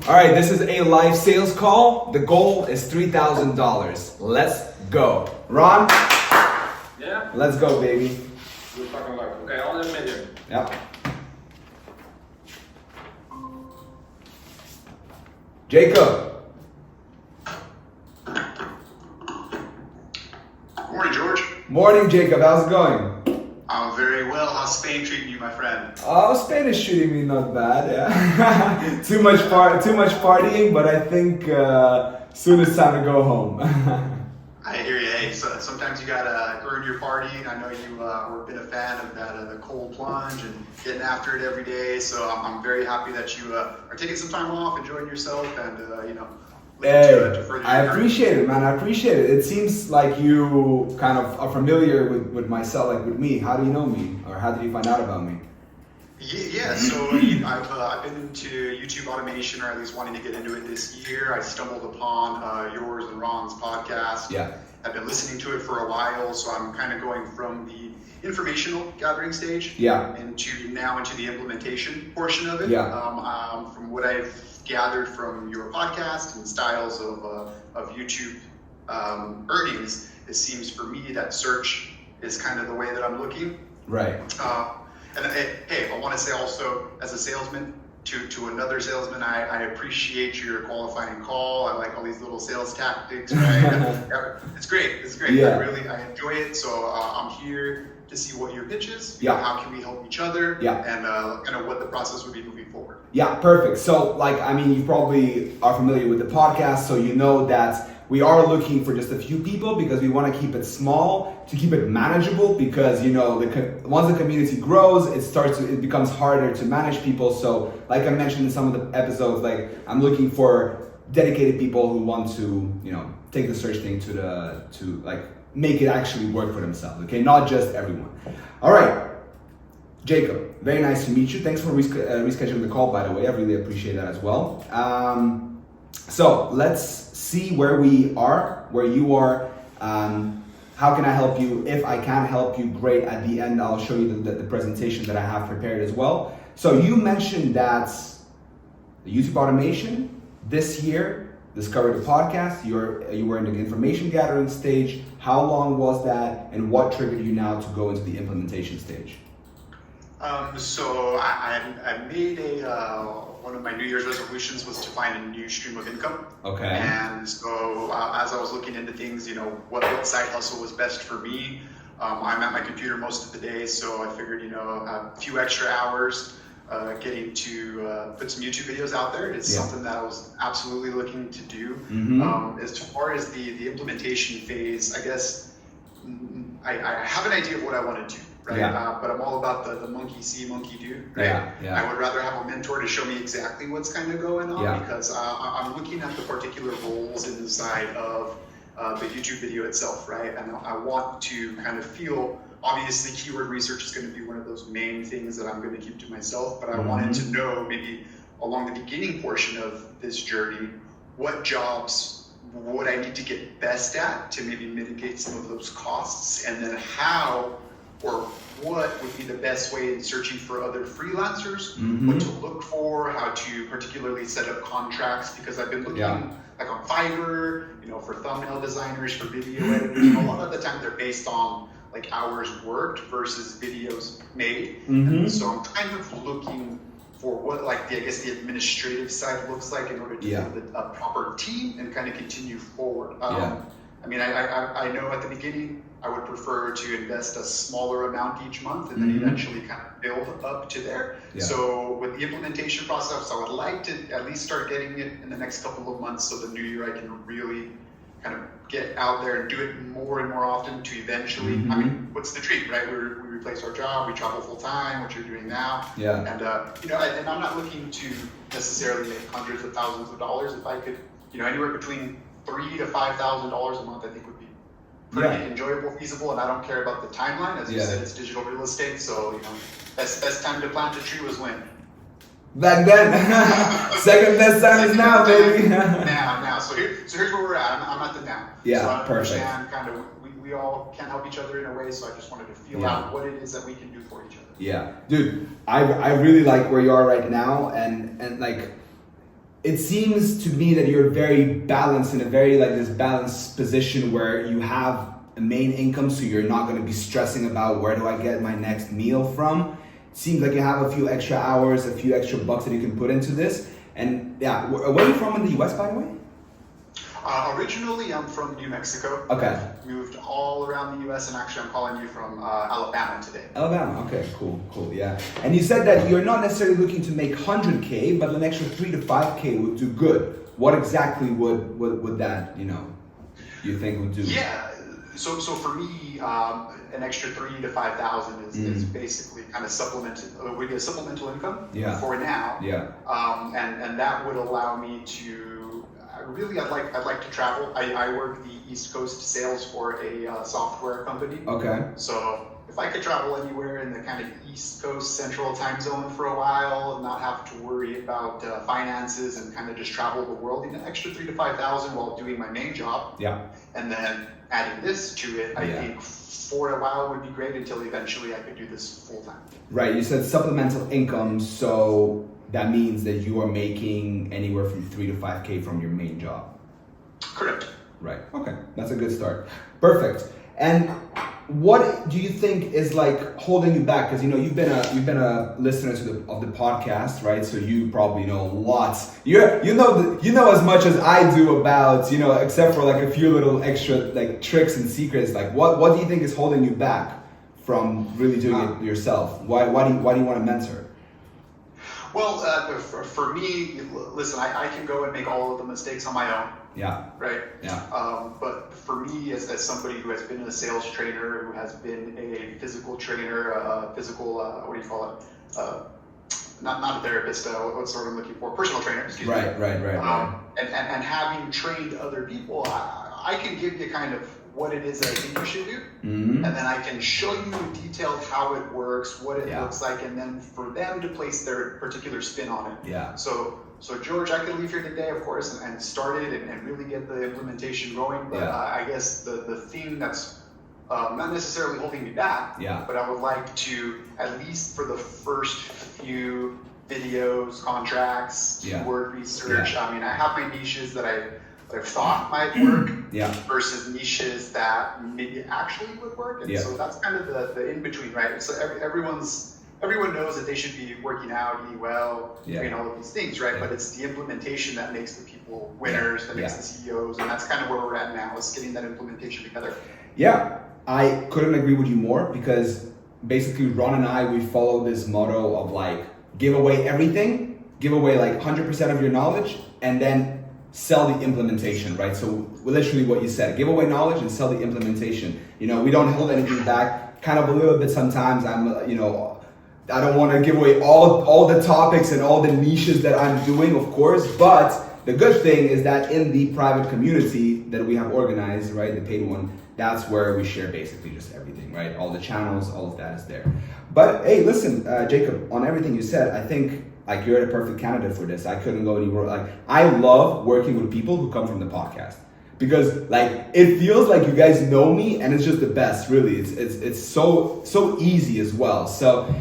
All right, this is a live sales call. The goal is $3,000. Let's go. Ron? Yeah? Let's go, baby. We're fucking live. Okay, all in minute. Yep. Jacob. Morning, George. Morning, Jacob. How's it going? I'm very well. How's Spain treating you, my friend? Oh, Spain is shooting me not bad, yeah. too much partying, but I think soon it's time to go home. I hear you. Hey, so sometimes you gotta earn your partying. I know you were been a fan of that the cold plunge and getting after it every day. So I'm very happy that you are taking some time off, enjoying yourself, and Hey, further I your appreciate it, man. I appreciate it. It seems like you kind of are familiar with myself, like with me. How do you know me? Or how did you find out about me? Yeah, so I've been into YouTube automation, or at least wanting to get into it this year. I stumbled upon yours and Ron's podcast. Yeah. I've been listening to it for a while, so I'm kind of going from the informational gathering stage into the implementation portion of it. Yeah. From what I've gathered from your podcast and styles of YouTube earnings, it seems for me that search is kind of the way that I'm looking. Right. And hey, I want to say also, as a salesman, to another salesman, I appreciate your qualifying call. I like all these little sales tactics, right? It's great. Yeah. I enjoy it. So I'm here to see what your pitch is. Yeah. How can we help each other? Yeah. And kind of what the process would be moving forward. Yeah, perfect. So, you probably are familiar with the podcast, so you know that we are looking for just a few people because we want to keep it small, to keep it manageable, because once the community grows, it becomes harder to manage people. So, like I mentioned in some of the episodes, I'm looking for dedicated people who want to, take the search thing to make it actually work for themselves. Okay, not just everyone. All right, Jacob, very nice to meet you. Thanks for rescheduling the call, by the way. I really appreciate that as well. So let's see where we are, where you are. How can I help you? If I can help you, great. At the end, I'll show you the presentation that I have prepared as well. So you mentioned that the YouTube automation this year, discovered the podcast. You were in the information gathering stage. How long was that, and what triggered you now to go into the implementation stage? So I made one of my New Year's resolutions was to find a new stream of income. Okay. And so as I was looking into things, what side hustle was best for me. I'm at my computer most of the day, so I figured, a few extra hours getting to put some YouTube videos out there. It's something that I was absolutely looking to do. Mm-hmm. As far as the implementation phase, I guess I have an idea of what I want to do. Right, but I'm all about the monkey see, monkey do. Right, yeah. I would rather have a mentor to show me exactly what's kind of going on because I'm looking at the particular roles inside of the YouTube video itself, right? And I want to kind of feel. Obviously, keyword research is going to be one of those main things that I'm going to keep to myself. But I wanted to know maybe along the beginning portion of this journey, what jobs would I need to get best at to maybe mitigate some of those costs, and then how or what would be the best way in searching for other freelancers, what to look for, how to particularly set up contracts, because I've been looking like on Fiverr, for thumbnail designers, for video editors, and a lot of the time they're based on like hours worked versus videos made. And so I'm kind of looking for what the administrative side looks like in order to build a proper team and kind of continue forward. I know at the beginning I would prefer to invest a smaller amount each month and then eventually kind of build up to there. So with the implementation process, I would like to at least start getting it in the next couple of months, so the new year I can really kind of get out there and do it more and more often to eventually, what's the dream, right? We replace our job, we travel full time, what you're doing now. And, and I'm not looking to necessarily make hundreds of thousands of dollars. If I could, anywhere between $3,000 to $5,000 a month, I think would be pretty enjoyable, feasible, and I don't care about the timeline. As you said, it's digital real estate, so best time to plant a tree was when? Back then. Second best time is now, baby. now. So here's where we're at. I'm at the now. Yeah, so I perfect. understand kind of we all can help each other in a way, so I just wanted to feel out what it is that we can do for each other. Yeah, dude, I really like where you are right now, and it seems to me that you're very balanced in a very like this balanced position where you have a main income, so you're not going to be stressing about where do I get my next meal from. It seems like you have a few extra hours, a few extra bucks that you can put into this. And yeah, where are you from in the US, by the way? Originally, I'm from New Mexico. Okay. Moved all around the US, and actually I'm calling you from Alabama today. Alabama, okay, cool, yeah. And you said that you're not necessarily looking to make 100K, but an extra 3 to 5K would do good. What exactly would that, you think would do? Yeah, so for me, an extra 3 to 5,000 is basically kind of would be a supplemental income for now. Yeah. And that would allow me to. Really, I'd like to travel. I work the East Coast sales for a software company. Okay. So if I could travel anywhere in the kind of East Coast Central Time Zone for a while and not have to worry about finances and kind of just travel the world, an extra 3 to 5,000 while doing my main job. Yeah. And then adding this to it, I think for a while would be great until eventually I could do this full time. Right. You said supplemental income, so that means that you are making anywhere from 3 to 5K from your main job. Correct. Right. Okay. That's a good start. Perfect. And what do you think is like holding you back? Because you've been a listener of the podcast, right? So you probably know lots. You know as much as I do about except for like a few little extra like tricks and secrets. Like what do you think is holding you back from really doing it yourself? Why do you want to mentor? Well, for me, listen, I can go and make all of the mistakes on my own. Yeah. Right? Yeah. But for me, as somebody who has been a sales trainer, who has been a physical trainer, what do you call it? Not a therapist, what's the word I'm looking for? Personal trainer, excuse me. Right. And having trained other people, I can give you kind of what it is that I think you should do. Mm-hmm. And then I can show you in detail how it works, what it looks like, and then for them to place their particular spin on it. Yeah. So George, I could leave here today, of course, and start it and really get the implementation going. But I guess the thing that's not necessarily holding me back, but I would like to, at least for the first few videos, contracts, keyword research. I mean, I have my niches that I've thought might work versus niches that maybe actually would work. And so that's kind of the in-between, right? So everyone knows that they should be working out, eating well, doing all of these things, right? But it's the implementation that makes the people winners, that makes the CEOs, and that's kind of where we're at now, is getting that implementation together. Yeah, I couldn't agree with you more, because basically Ron and I, we follow this motto of like, give away everything, give away like 100% of your knowledge, and then sell the implementation, right? So literally what you said, give away knowledge and sell the implementation. We don't hold anything back. Kind of a little bit sometimes I don't want to give away all the topics and all the niches that I'm doing, of course, but the good thing is that in the private community that we have organized, right, the paid one, that's where we share basically just everything, right? All the channels, all of that is there. But hey, listen, Jacob, on everything you said, I think like you're the perfect candidate for this. I couldn't go anywhere. Like I love working with people who come from the podcast, because like it feels like you guys know me, and it's just the best. Really, it's so easy as well. So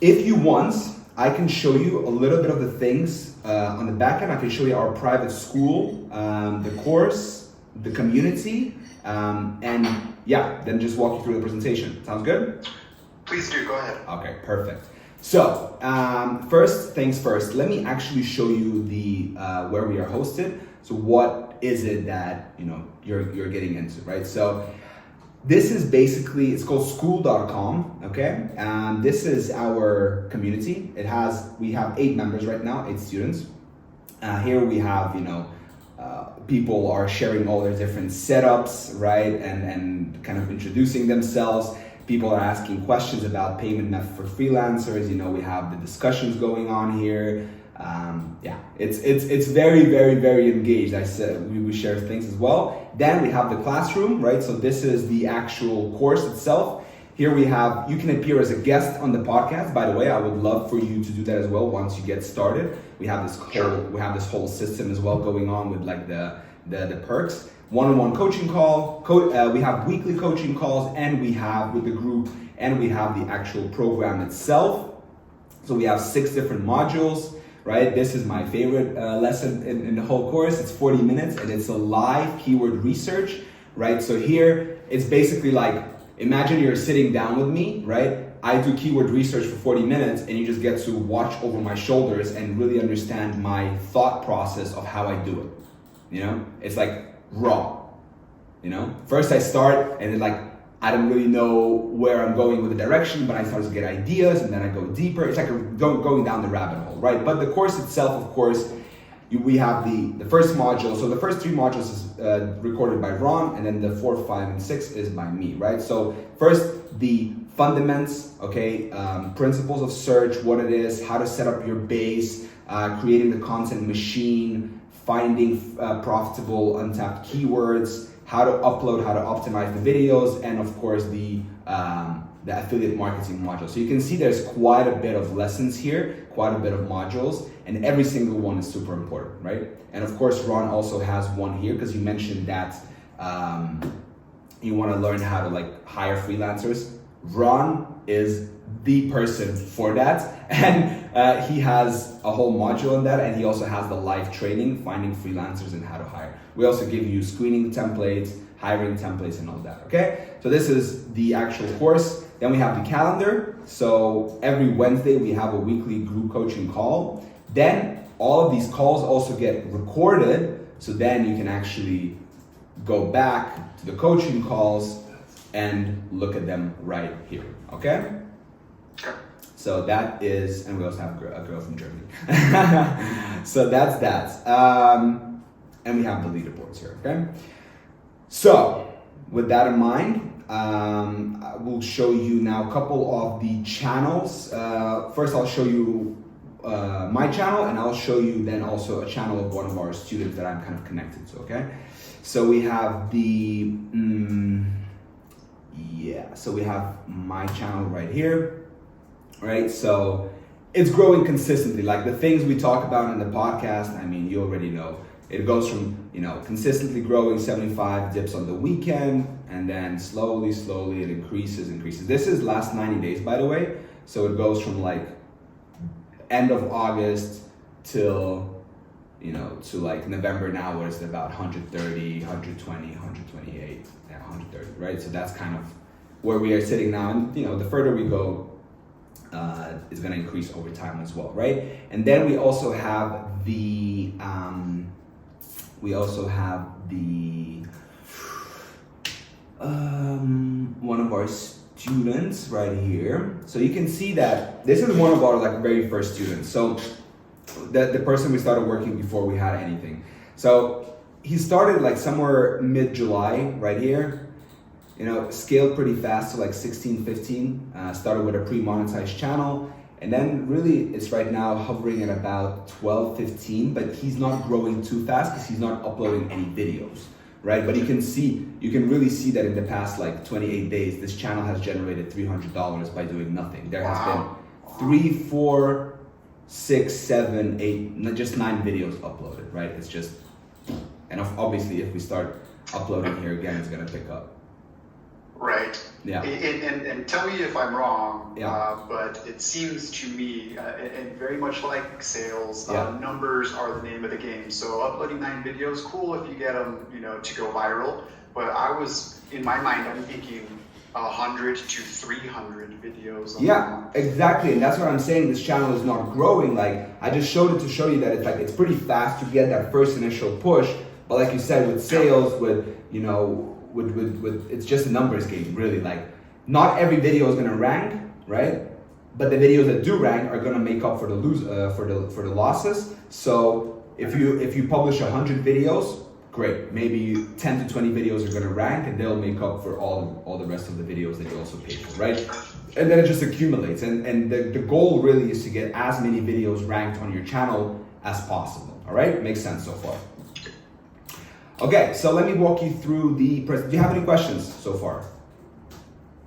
if you want, I can show you a little bit of the things on the back end. I can show you our private school, the course, the community, and then just walk you through the presentation. Sounds good? Please do, go ahead. Okay, perfect. So first things first, let me actually show you the where we are hosted. So what is it that you're getting into, right? So this is basically, it's called Skool.com, okay? This is our community. We have 8 members right now, 8 students. Here we have, people are sharing all their different setups, right? And kind of introducing themselves. People are asking questions about payment method for freelancers. We have the discussions going on here. It's very, very, very engaged. I said we share things as well. Then we have the classroom, right? So this is the actual course itself. Here we have, you can appear as a guest on the podcast. By the way, I would love for you to do that as well once you get started. We have this whole system as well going on with like the perks. One-on-one coaching call, we have weekly coaching calls, and we have with the group, and we have the actual program itself. So we have 6 different modules. right? This is my favorite lesson in the whole course. It's 40 minutes and it's a live keyword research, right? So here it's basically like, imagine you're sitting down with me, right? I do keyword research for 40 minutes and you just get to watch over my shoulders and really understand my thought process of how I do it. You know, it's like raw, you know? First I start and then like, I don't really know where I'm going with the direction, but I start to get ideas and then I go deeper. It's like going down the rabbit hole, right? But the course itself, of course, we have the first module. So the first 3 modules is recorded by Ron, and then the 4, 5, and 6 is by me, right? So first, the fundamentals, okay? Principles of search, what it is, how to set up your base, creating the content machine, finding profitable untapped keywords, how to upload, how to optimize the videos, and of course the affiliate marketing module. So you can see there's quite a bit of lessons here, quite a bit of modules, and every single one is super important, right? And of course, Ron also has one here because you mentioned that you want to learn how to like hire freelancers. Ron is the person for that, and he has a whole module on that, and he also has the live training, finding freelancers and how to hire. We also give you screening templates, hiring templates, and all that, okay? So this is the actual course. Then we have the calendar. So every Wednesday we have a weekly group coaching call. Then all of these calls also get recorded, so then you can actually go back to the coaching calls and look at them right here, okay? So that is, and we also have a girl from Germany. So that's that. And we have the leaderboards here, okay? So with that in mind, I will show you now a couple of the channels. First, I'll show you my channel, and I'll show you then also a channel of one of our students that I'm kind of connected to, okay? So we have the, so we have my channel right here, right? So it's growing consistently. Like the things we talk about in the podcast, I mean, you already know. It goes from, you know, consistently growing 75 dips on the weekend, and then slowly it increases. This is last 90 days, by the way. So it goes from like end of August till, you know, to like November now, where it's about 130, 120, 128, 130, right? So that's kind of where we are sitting now. And, you know, the further we go, is going to increase over time as well, right? And then we also have the, one of our students right here. So you can see that this is one of our like very first students. So the person we started working before we had anything. So he started like somewhere mid-July right here, you know, scaled pretty fast to like 16, 15, started with a pre-monetized channel. And then really it's right now hovering at about 12, 15, but he's not growing too fast because he's not uploading any videos, right? But you can really see that in the past like 28 days, this channel has generated $300 by doing nothing. There has been 3, 4, 6, 7, 8, just 9 videos uploaded, right? It's just, and obviously if we start uploading here again, it's gonna pick up. Right. Yeah. And tell me if I'm wrong, yeah. But it seems to me, and very much like sales, yeah. Numbers are the name of the game. So uploading 9 videos, cool if you get them, you know, to go viral. But I was, in my mind, I'm thinking 100 to 300 videos. Yeah, exactly. And that's what I'm saying. This channel is not growing. Like I just showed it to show you that it's like, it's pretty fast to get that first initial push. But like you said, with sales, with, you know, with it's just a numbers game, really. Like not every video is gonna rank, right? But the videos that do rank are gonna make up for the for the losses. So if you publish 100 videos, great. Maybe 10 to 20 videos are gonna rank, and they'll make up for all the rest of the videos that you also pay for, right? And then it just accumulates. And the goal really is to get as many videos ranked on your channel as possible. All right, makes sense so far. Okay, so let me walk you through the do you have any questions so far?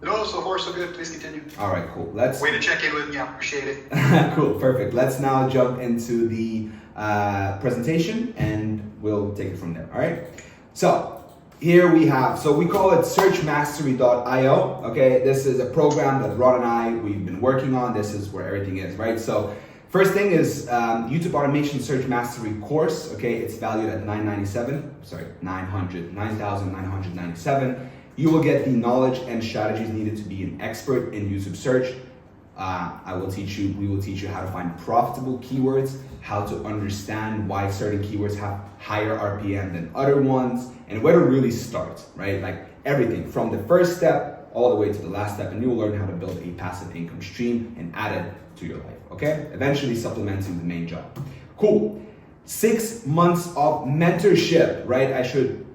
No, so far so good. Please continue. All right, cool. Let's way to check in with me. I appreciate it. Cool, perfect. Let's now jump into the presentation, and we'll take it from there. All right. So here we have. So we call it searchmastery.io. Okay, this is a program that Rod and I we've been working on. This is where everything is, right? So First thing is YouTube Automation Search Mastery course. Okay, it's valued at $9,997. You will get the knowledge and strategies needed to be an expert in YouTube search. We will teach you how to find profitable keywords, how to understand why certain keywords have higher RPM than other ones, and where to really start, right? Like everything from the first step all the way to the last step, and you will learn how to build a passive income stream and add it to your life, okay? Eventually supplementing the main job. Cool. 6 months of mentorship, right? I should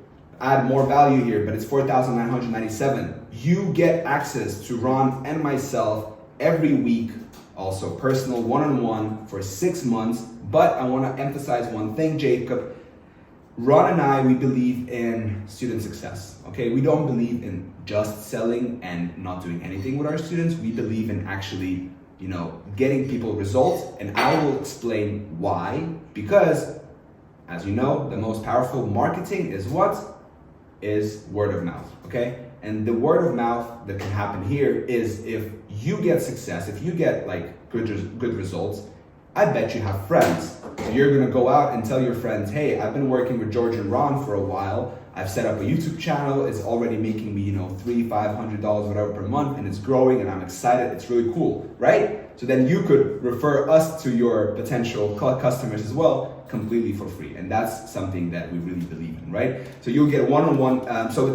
add more value here, but it's $4,997. You get access to Ron and myself every week, also personal one-on-one for 6 months. But I want to emphasize one thing, Jacob. Ron and I, we believe in student success, okay? We don't believe in just selling and not doing anything with our students. We believe in actually, getting people results, and I will explain why. Because, as you know, the most powerful marketing is what? Is word of mouth, okay? And the word of mouth that can happen here is if you get success, if you get like good results, I bet you have friends. So you're gonna go out and tell your friends, hey, I've been working with George and Ron for a while. I've set up a YouTube channel. It's already making me, $300, $500, whatever per month, and it's growing, and I'm excited. It's really cool, right? So then you could refer us to your potential customers as well, completely for free. And that's something that we really believe in, right? So you'll get one-on-one.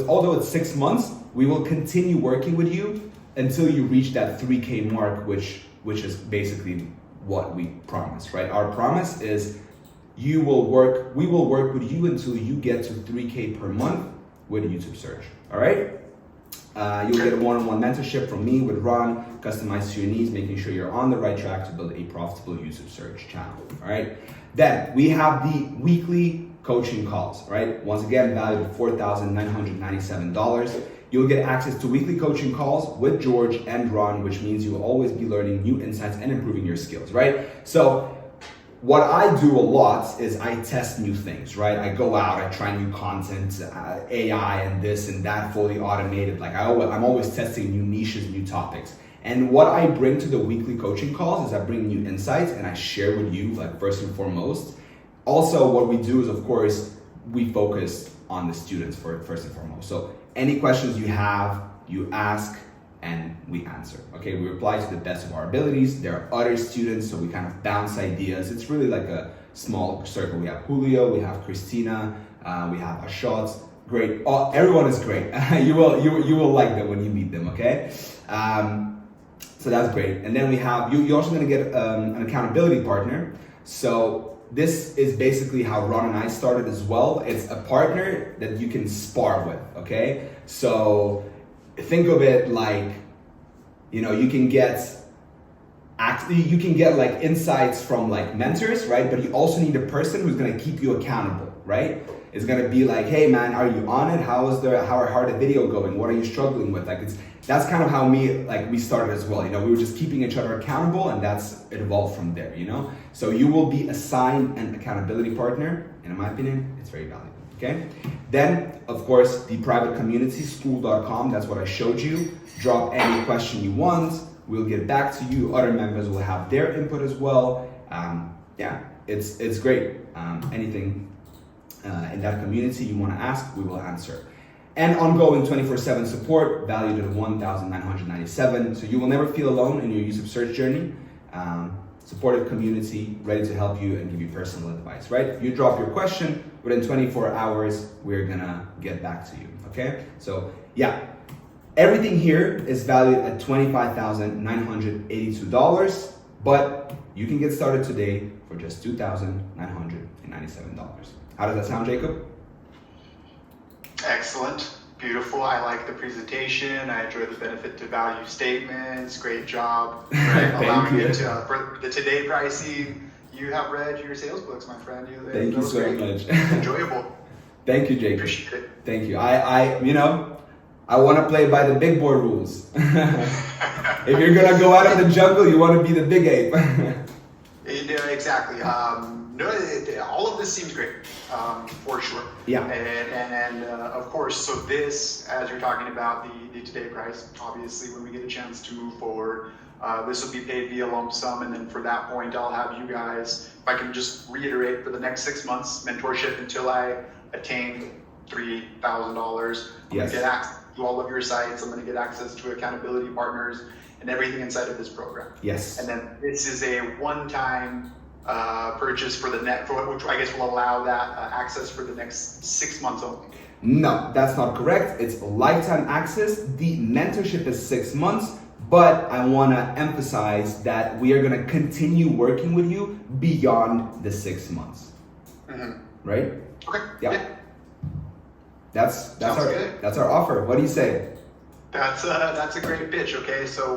Although it's 6 months, we will continue working with you until you reach that 3K mark, which is basically what we promise, right? Our promise is we will work with you until you get to 3K per month with YouTube search, all right? You'll get a one-on-one mentorship from me with Ron, customized to your needs, making sure you're on the right track to build a profitable YouTube search channel, all right? Then we have the weekly coaching calls, right? Once again, valued at $4,997. You'll get access to weekly coaching calls with George and Ron, which means you will always be learning new insights and improving your skills, right? So what I do a lot is I test new things, right? I go out, I try new content, AI and this and that, fully automated. Like I'm always testing new niches, new topics. And what I bring to the weekly coaching calls is I bring new insights and I share with you, like first and foremost. Also, what we do is, of course, we focus on the students first and foremost. So any questions you have, you ask, and we answer, okay? We reply to the best of our abilities. There are other students, so we kind of bounce ideas. It's really like a small circle. We have Julio, we have Christina, we have Ashot. Great, everyone is great. you will like them when you meet them, okay? So that's great. And then we have, you're also gonna get an accountability partner. So this is basically how Ron and I started as well. It's a partner that you can spar with, okay? So think of it like, you can get like insights from like mentors, right? But you also need a person who's gonna keep you accountable, right? It's gonna be like, hey man, are you on it? How are the video going? What are you struggling with? Like that's kind of how we started as well. We were just keeping each other accountable, and it evolved from there, So you will be assigned an accountability partner, and in my opinion, it's very valuable, okay? Then, of course, the private community, school.com, that's what I showed you. Drop any question you want, we'll get back to you. Other members will have their input as well. It's great. Anything in that community you wanna ask, we will answer. And ongoing 24/7 support, valued at $1,997. So you will never feel alone in your YouTube search journey. Supportive community, ready to help you and give you personal advice, right? You drop your question, within 24 hours, we're gonna get back to you, okay? So yeah, everything here is valued at $25,982, but you can get started today for just $2,997. How does that sound, Jacob? Excellent. Beautiful. I like the presentation. I enjoy the benefit to value statements. Great job. Right? Allowing you to, for the today pricing, you have read your sales books, my friend. Thank you so much. Enjoyable. Thank you, Jacob. Appreciate it. Thank you. I want to play by the big boy rules. If you're going to go out in the jungle, you want to be the big ape. Exactly. All of this seems great, for sure. Yeah. And of course, so this, as you're talking about the today price, obviously when we get a chance to move forward, This will be paid via lump sum, and then for that point, I'll have you guys, if I can just reiterate, for the next 6 months, mentorship until I attain $3,000. I'm Yes. gonna get access to all of your sites. I'm gonna get access to accountability partners and everything inside of this program. Yes. And then this is a one-time purchase for the net, for which I guess will allow that access for the next 6 months only. No, that's not correct. It's lifetime access. The mentorship is 6 months, but I want to emphasize that we are going to continue working with you beyond the 6 months. Mm-hmm. Right? Okay. Yeah. That's Sounds our good. that's our offer. What do you say? That's a great pitch. Okay, so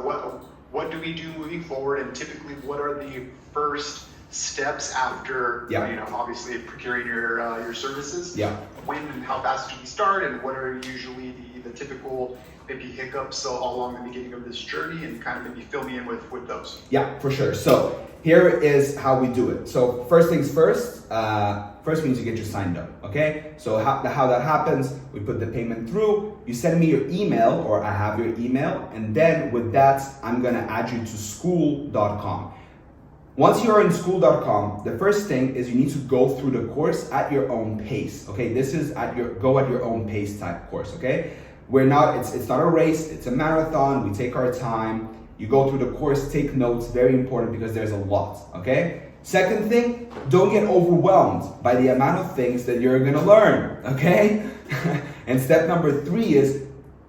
what do we do moving forward, and typically what are the first steps after Yeah. obviously procuring your services? Yeah. When and how fast do we start, and what are usually the typical maybe hiccups along the beginning of this journey, and kind of maybe fill me in with those. Yeah, for sure. So here is how we do it. So first things first, first we need to get you signed up, okay? So how that happens, we put the payment through, you send me your email, or I have your email, and then with that, I'm gonna add you to school.com. Once you're in school.com, the first thing is you need to go through the course at your own pace, okay? This is go at your own pace type course, okay? It's not a race, it's a marathon. We take our time. You go through the course, take notes, very important because there's a lot, okay? Second thing, don't get overwhelmed by the amount of things that you're gonna learn, okay? And step number 3 is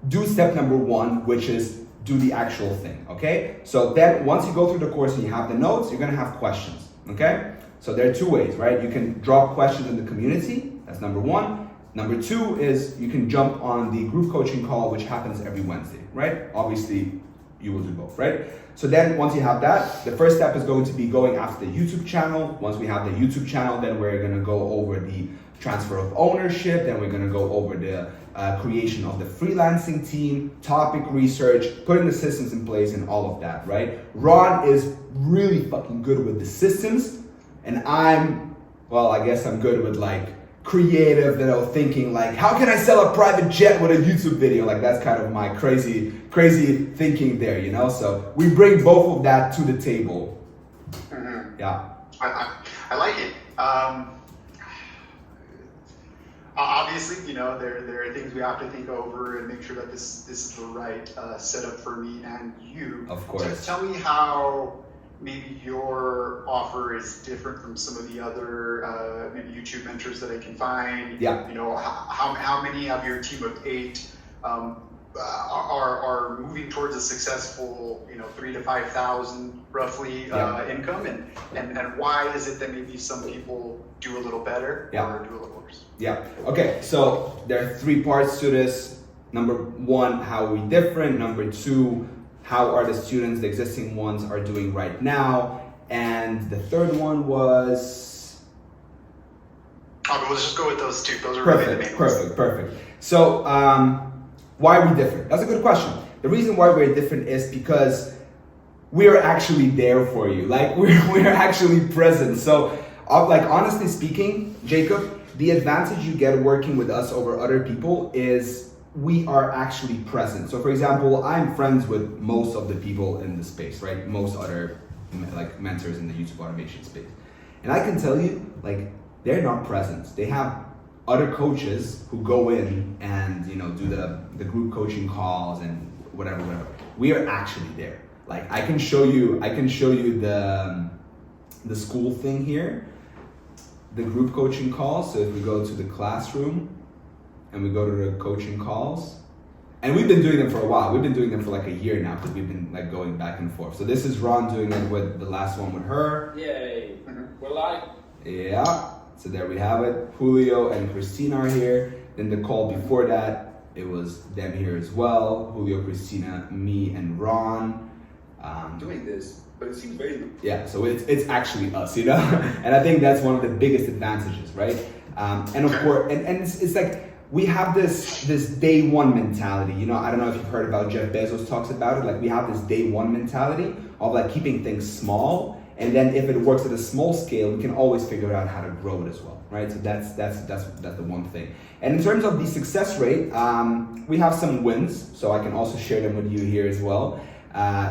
do step number 1, which is do the actual thing, okay? So then once you go through the course and you have the notes, you're gonna have questions, okay? So there are 2 ways, right? You can drop questions in the community, that's number 1. Number 2 is you can jump on the group coaching call, which happens every Wednesday, right? Obviously, you will do both, right? So then once you have that, the first step is going to be going after the YouTube channel. Once we have the YouTube channel, then we're gonna go over the transfer of ownership, then we're gonna go over the creation of the freelancing team, topic research, putting the systems in place and all of that, right? Ron is really fucking good with the systems, and I guess I'm good with like creative, thinking like, how can I sell a private jet with a YouTube video? Like that's kind of my crazy thinking there, So we bring both of that to the table. Mm-hmm. Yeah. I like it. Obviously, there are things we have to think over and make sure that this is the right setup for me and you. Of course. Tell me how maybe your offer is different from some of the other maybe YouTube mentors that I can find. Yeah. How many of your team of 8 are moving towards a successful, 3,000 to 5,000 roughly income, and why is it that maybe some people do a little better or do a little worse? Yeah. Okay. So there are 3 parts to this. Number 1, how are we different? Number 2, how are the students, the existing ones, are doing right now? And the third one was. Okay, let's just go with those 2. Those are really the main ones. Perfect. So, why are we different? That's a good question. The reason why we're different is because we are actually there for you. Like we're actually present. So, honestly speaking, Jacob, the advantage you get working with us over other people is we are actually present. So, for example, I'm friends with most of the people in the space, right? Most other mentors in the YouTube automation space, and I can tell you, they're not present. They have other coaches who go in and do the group coaching calls and whatever. We are actually there. I can show you the school thing here, the group coaching calls. So if we go to the classroom and we go to the coaching calls, and we've been doing them for a while. We've been doing them for a year now because we've been going back and forth. So this is Ron doing it with the last one with her. Yay. We're live. Yeah. So there we have it. Julio and Christina are here. Then the call before that, it was them here as well. Julio, Christina, me, and Ron. Doing this, but it seems very. Yeah, so it's actually us, And I think that's one of the biggest advantages, right? And of course, and it's we have this day one mentality. I don't know if you've heard about Jeff Bezos talks about it. We have this day one mentality of keeping things small. And then if it works at a small scale, we can always figure out how to grow it as well, right? So that's the one thing. And in terms of the success rate, we have some wins, so I can also share them with you here as well.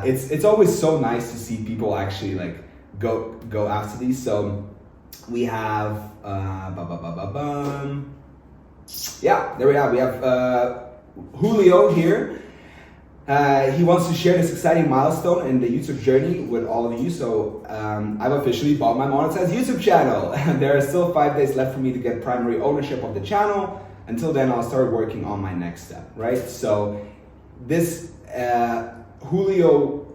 It's always so nice to see people actually like go after these. So we have yeah, there we have. We have Julio here. He wants to share this exciting milestone in the YouTube journey with all of you. So I've officially bought my monetized YouTube channel. There are still 5 days left for me to get primary ownership of the channel. Until then, I'll start working on my next step, right? So this Julio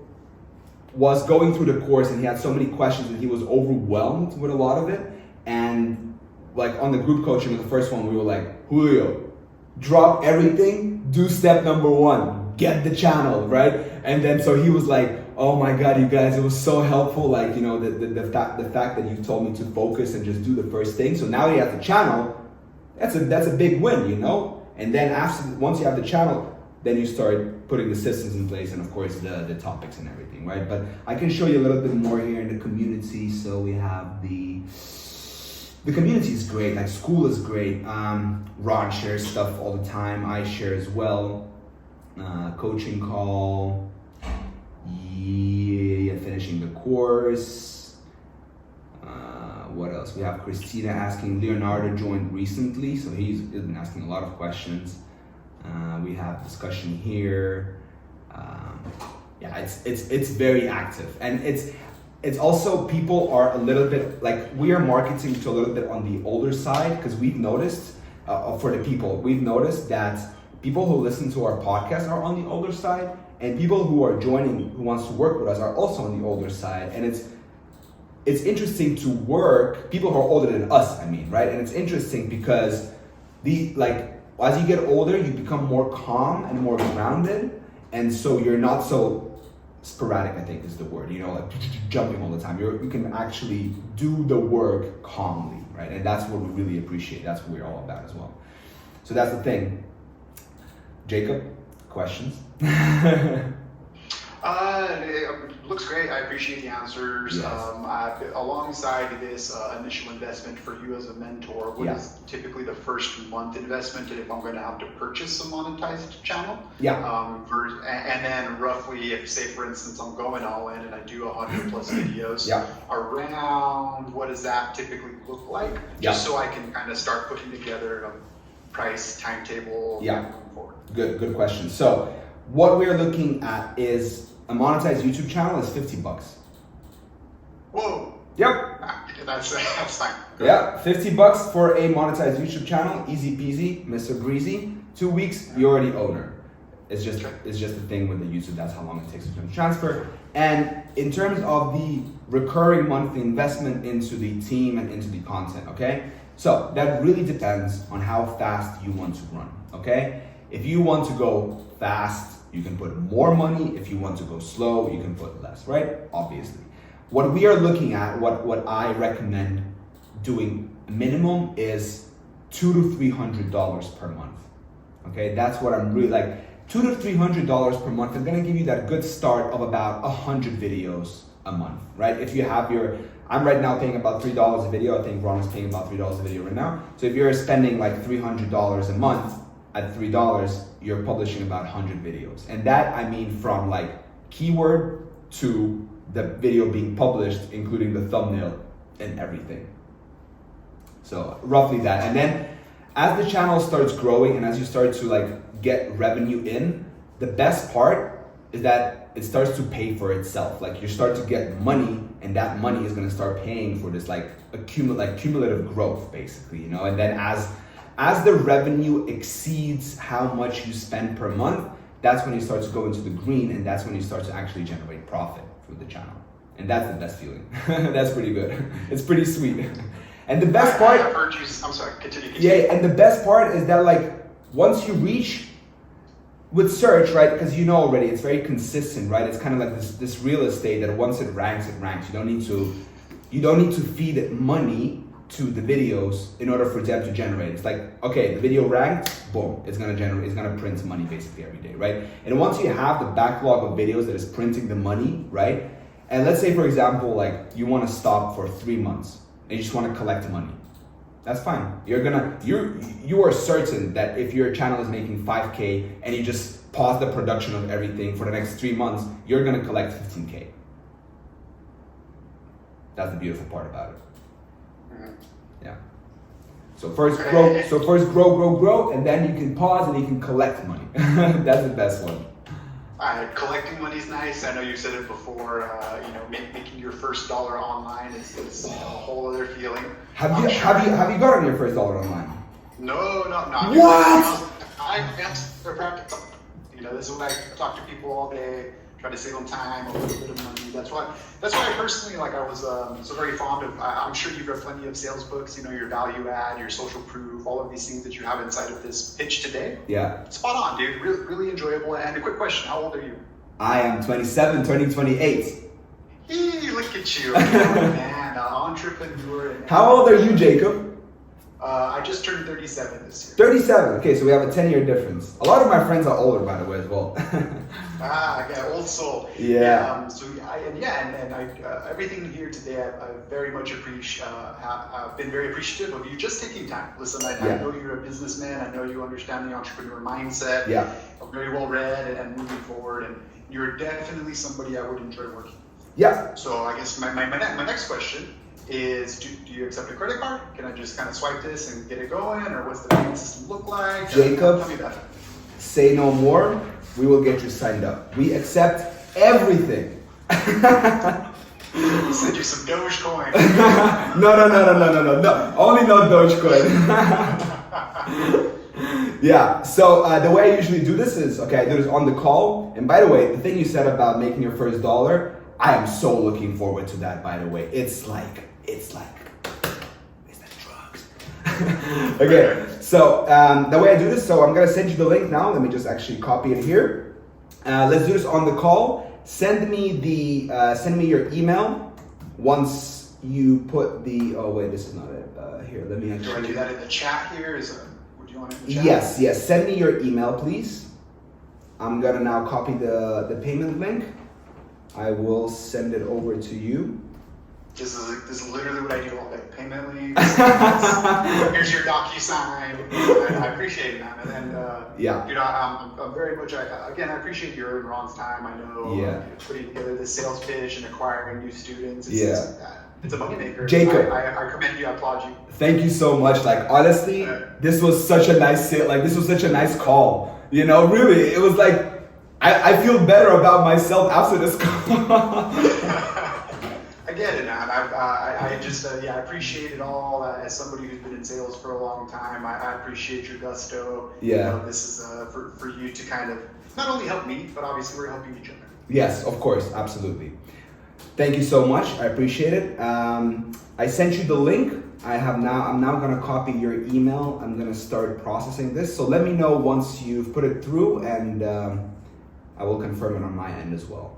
was going through the course and he had so many questions and he was overwhelmed with a lot of it. And like on the group coaching, the first one, we were like, Julio, drop everything, do step number 1, get the channel, right? And then so he was like, oh my God, you guys, it was so helpful. Like, you know, the fact that you told me to focus and just do the first thing. So now he has the channel. That's a big win, you know? And then once you have the channel, then you start putting the systems in place and of course the topics and everything, right? But I can show you a little bit more here in the community. So we have the community is great, like school is great. Ron shares stuff all the time. I share as well. Coaching call. Yeah, finishing the course. What else? We have Christina asking, Leonardo joined recently, so he's been asking a lot of questions. We have discussion here. Yeah, it's very active, and it's also people are a little bit like we are marketing to a little bit on the older side because we've noticed for the people we've noticed that people who listen to our podcast are on the older side, and people who are joining who wants to work with us are also on the older side, and it's interesting to work people who are older than us. I mean, right? And it's interesting because as you get older, you become more calm and more grounded, and so you're not so sporadic, I think is the word, you know, like jumping all the time. You can actually do the work calmly, right? And that's what we really appreciate. That's what we're all about as well. So that's the thing. Jacob, questions? It looks great. I appreciate the answers. Yes. Alongside this initial investment for you as a mentor, what is typically the first month investment if I'm going to have to purchase a monetized channel? Yeah. And then roughly, if say for instance I'm going all in and I do 100 plus videos, around what does that typically look like? Just so I can kind of start putting together a price timetable going forward. Good question. So what we're looking at is a monetized YouTube channel is $50. Whoa. Yep. That's fine. Yeah, $50 for a monetized YouTube channel, easy peasy, Mr. Breezy. 2 weeks, you already owner. It's just a thing with the YouTube. That's how long it takes to transfer. And in terms of the recurring monthly investment into the team and into the content, okay? So that really depends on how fast you want to run, okay? If you want to go fast, you can put more money. If you want to go slow, you can put less, right? Obviously. What we are looking at, what I recommend doing minimum is $200 to $300 per month. Okay, that's what I'm really like. $200 to $300 per month is gonna give you that good start of about 100 videos a month, right? If you have I'm right now paying about $3 a video. I think Ron is paying about $3 a video right now. So if you're spending like $300 a month, at $3, you're publishing about 100 videos. And that, I mean, from like keyword to the video being published, including the thumbnail and everything. So roughly that. And then as the channel starts growing and as you start to like get revenue in, the best part is that it starts to pay for itself. Like you start to get money, and that money is gonna start paying for this like cumulative growth basically, you know? And then as the revenue exceeds how much you spend per month, that's when you start to go into the green, and that's when you start to actually generate profit through the channel. And that's the best feeling. That's pretty good. It's pretty sweet. And the best part... I'm sorry, continue. Yeah, and the best part is that like, once you reach, with search, right, because you know already, it's very consistent, right? It's kind of like this real estate that once it ranks, it ranks. You don't need to feed it money to the videos in order for them to generate. It's like, okay, the video ranked, boom, it's gonna print money basically every day, right? And once you have the backlog of videos that is printing the money, right? And let's say, for example, like you wanna stop for 3 months and you just wanna collect money. That's fine. You are certain that if your channel is making 5K and you just pause the production of everything for the next 3 months, you're gonna collect 15K. That's the beautiful part about it. Yeah. So first grow, and then you can pause and you can collect money. That's the best one. Collecting money is nice. I know you said it before. Making your first dollar online is a whole other feeling. Have you gotten your first dollar online? No, not. What? This is what I talk to people all day. Try to save them time, a little bit of money. That's why I personally I was so very fond of. I'm sure you've read plenty of sales books. Your value add, your social proof, all of these things that you have inside of this pitch today. Yeah. Spot on, dude. Really, really enjoyable. And a quick question: how old are you? I am 27, turning 28. Hey, look at you, man, entrepreneur. How old are you, Jacob? I just turned 37 this year. 37. Okay, so we have a 10-year difference. A lot of my friends are older, by the way, as well. Yeah, old soul. Yeah. Everything here today, I very much appreciate. I've been very appreciative of you just taking time. Listen, I know you're a businessman. I know you understand the entrepreneur mindset. Yeah. I'm very well read and moving forward, and you're definitely somebody I would enjoy working with. Yeah. So I guess my next question is, do you accept a credit card? Can I just kind of swipe this and get it going, or what's the payment system look like? Jacob, tell me about it. Say no more. We will get you signed up. We accept everything. Send you some Dogecoin. No. Only not Dogecoin. Yeah. So the way I usually do this is, I do this on the call. And by the way, the thing you said about making your first dollar, I am so looking forward to that. By the way, it's like, is that drugs? Okay. So the way I do this, so I'm gonna send you the link now. Let me just actually copy it here. Let's do this on the call. Send me your email once you put the. Oh wait, this is not it. Here, let me actually. Do I do that in the chat here? Would you want it in the chat? Yes. Send me your email, please. I'm gonna now copy the payment link. I will send it over to you. This is literally what I do all day. Payment links. Here's your DocuSign. I appreciate it, man. And then, I'm very much. I appreciate your and Ron's time. I know putting together this sales pitch and acquiring new students. It's a moneymaker. Jacob, I commend you. I applaud you. Thank you so much. Like honestly, this was such a nice sale. Like this was such a nice call. Really, it was like I feel better about myself after this call. I get it, man. I just I appreciate it all. As somebody who's been in sales for a long time, I appreciate your gusto. Yeah. This is for you to kind of not only help me, but obviously we're helping each other. Yes, of course, absolutely. Thank you so much. I appreciate it. I sent you the link. I'm now gonna copy your email. I'm gonna start processing this. So let me know once you've put it through, and I will confirm it on my end as well.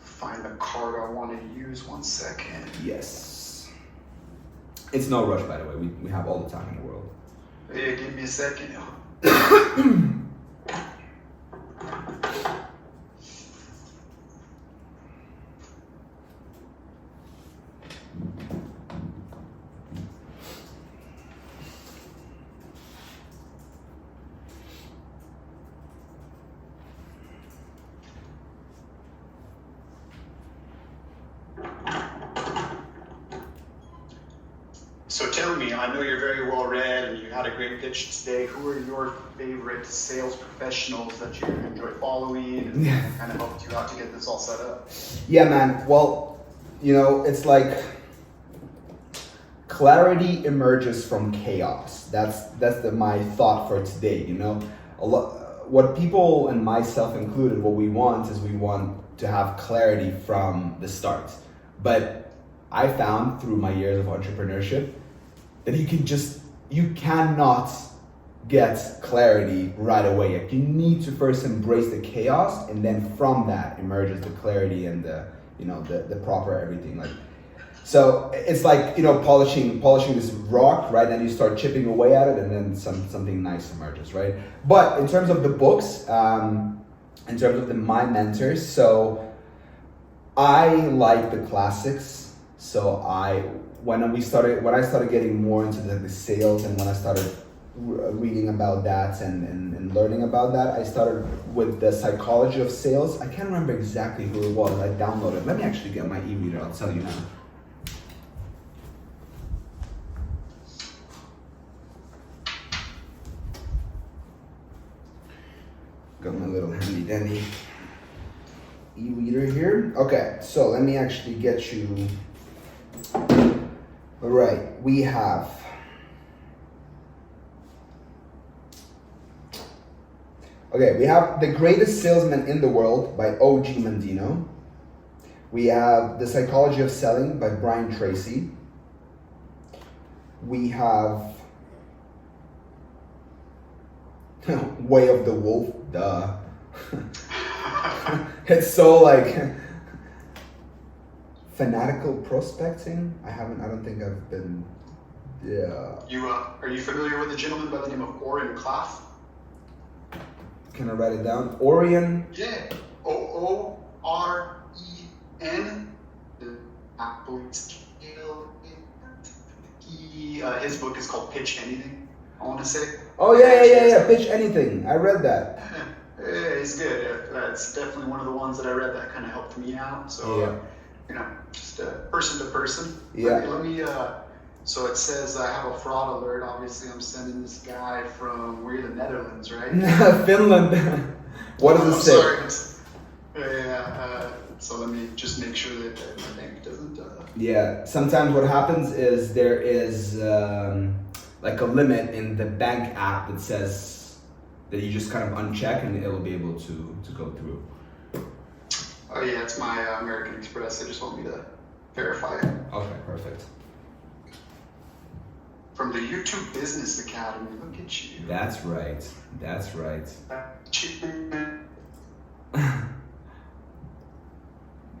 Find the card I want to use. 1 second. Yes. It's no rush, by the way. We have all the time in the world. Yeah, give me a second. So tell me, I know you're very well read and you had a great pitch today. Who are your favorite sales professionals that you enjoy following and kind of helped you out to get this all set up? Yeah, man. Well, it's like clarity emerges from chaos. That's my thought for today. What people and myself included, what we want to have clarity from the start. But I found through my years of entrepreneurship that you cannot get clarity right away. Like, you need to first embrace the chaos, and then from that emerges the clarity and the proper everything. Like, so it's like polishing this rock, right? Then you start chipping away at it, and then something nice emerges, right? But in terms of the books, in terms of my mentors, so I like the classics. So when I started getting more into the sales, and when I started reading about that and learning about that, I started with the psychology of sales. I can't remember exactly who it was. I downloaded. Let me actually get my e-reader. I'll tell you now. Got my little handy dandy e-reader here. Okay, so let me actually get you. All right, we have. Okay, we have The Greatest Salesman in the World by O.G. Mandino. We have The Psychology of Selling by Brian Tracy. We have Way of the Wolf, duh. It's so like fanatical prospecting. I don't think I've been, yeah. Are you familiar with a gentleman by the name of Orion Claff? Can I write it down? Orion? Yeah. Oren. His book is called Pitch Anything, I want to say. Oh yeah. Pitch Anything. I read that. Yeah, he's good. That's definitely one of the ones that I read that kind of helped me out. So, just person to person. Yeah. Let me so it says I have a fraud alert. Obviously, I'm sending this guy from, we're in the Netherlands, right? Finland. What does it say? Sorry. Yeah. So let me just make sure that my bank doesn't. Yeah. Sometimes what happens is there is like a limit in the bank app that says that you just kind of uncheck and it will be able to go through. Oh yeah, it's my American Express. They just want me to verify it. Okay, perfect. From the YouTube Business Academy. Look at you. That's right.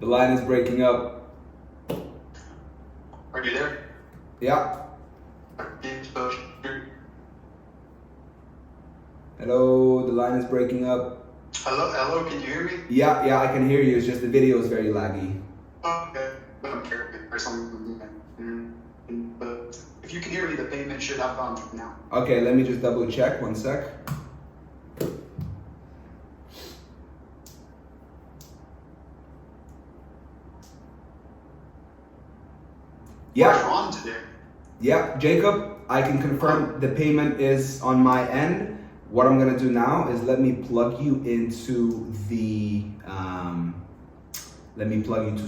The line is breaking up. Are you there? Yeah. Hello, the line is breaking up. Hello, can you hear me? Yeah, I can hear you. It's just the video is very laggy. Okay. Or something. But if you can hear me, the payment should have gone through now. Okay, let me just double check. 1 sec. Where's Ron today? Yeah, Jacob, I can confirm the payment is on my end. What I'm gonna do now is let me plug you into the,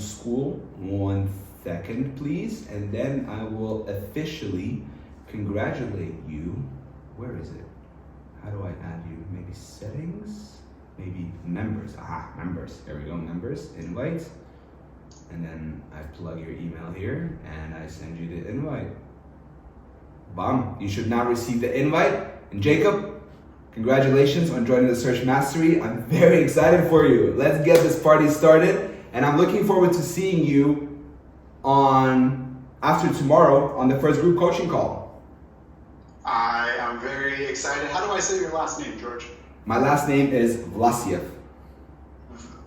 school. 1 second, please. And then I will officially congratulate you. Where is it? How do I add you? Maybe settings? Maybe members. Members. There we go, members, invite. And then I plug your email here and I send you the invite. Bam, you should now receive the invite. And Jacob, congratulations on joining the Search Mastery. I'm very excited for you. Let's get this party started. And I'm looking forward to seeing you after tomorrow on the first group coaching call. I am very excited. How do I say your last name, George? My last name is Vlasiev.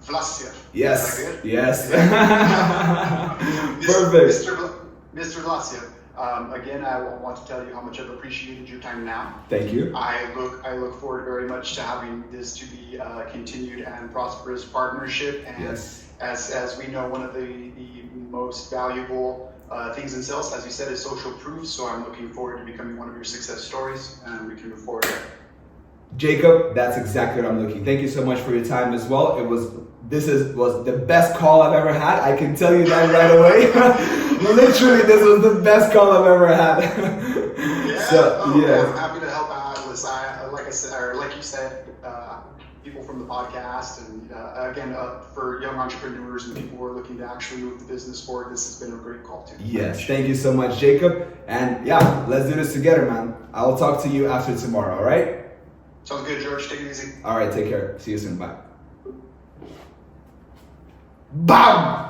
Vlasiev. Yes. Is that good? Yes. Yeah. Perfect. Mr. Vlasiev. Again, I want to tell you how much I've appreciated your time now. Thank you. I look forward very much to having this to be a continued and prosperous partnership. And yes. As we know, one of the most valuable things in sales, as you said, is social proof. So I'm looking forward to becoming one of your success stories, and we can move forward. Jacob, that's exactly what I'm looking. Thank you so much for your time as well. This was the best call I've ever had. I can tell you that right away. Literally, this was the best call I've ever had. I'm happy to help out. Listen, like you said, people from the podcast, and again, for young entrepreneurs and people who are looking to actually move the business forward, this has been a great call too. Yes, thank you so much, Jacob. And yeah, let's do this together, man. I'll talk to you after tomorrow, all right? Sounds good, George. Take it easy. All right, take care. See you soon. Bye. Bam!